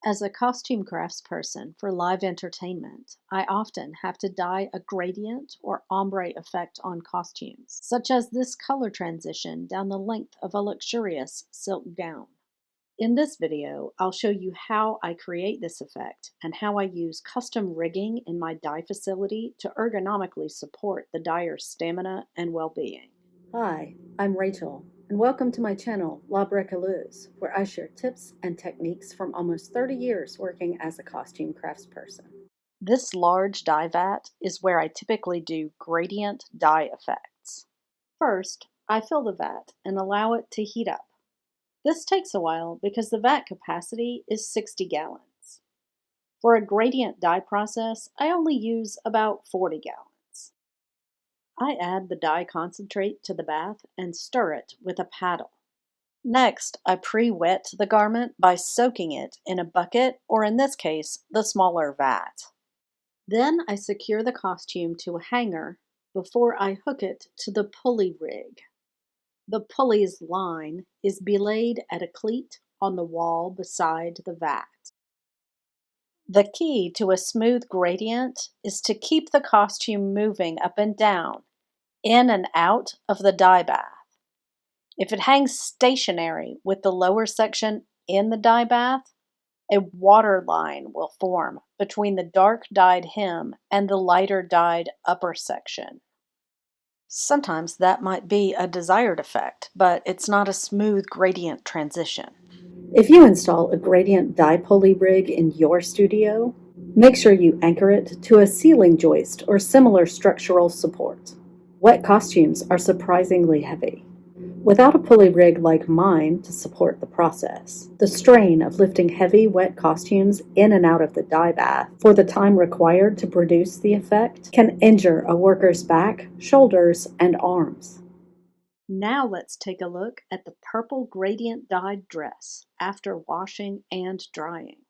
As a costume craftsperson for live entertainment, I often have to dye a gradient or ombre effect on costumes, such as this color transition down the length of a luxurious silk gown. In this video, I'll show you how I create this effect and how I use custom rigging in my dye facility to ergonomically support the dyer's stamina and well-being. Hi, I'm Rachel, and welcome to my channel, La Bricoleuse, where I share tips and techniques from almost 30 years working as a costume craftsperson. This large dye vat is where I typically do gradient dye effects. First, I fill the vat and allow it to heat up. This takes a while because the vat capacity is 60 gallons. For a gradient dye process, I only use about 40 gallons. I add the dye concentrate to the bath and stir it with a paddle. Next, I pre-wet the garment by soaking it in a bucket, or in this case, the smaller vat. Then I secure the costume to a hanger before I hook it to the pulley rig. The pulley's line is belayed at a cleat on the wall beside the vat. The key to a smooth gradient is to keep the costume moving up and down, in and out of the dye bath. If it hangs stationary with the lower section in the dye bath, a water line will form between the dark dyed hem and the lighter dyed upper section. Sometimes that might be a desired effect, but it's not a smooth gradient transition. If you install a gradient dye pulley rig in your studio, make sure you anchor it to a ceiling joist or similar structural support. Wet costumes are surprisingly heavy. Without a pulley rig like mine to support the process, the strain of lifting heavy, wet costumes in and out of the dye bath for the time required to produce the effect can injure a worker's back, shoulders, and arms. Now let's take a look at the purple gradient dyed dress after washing and drying.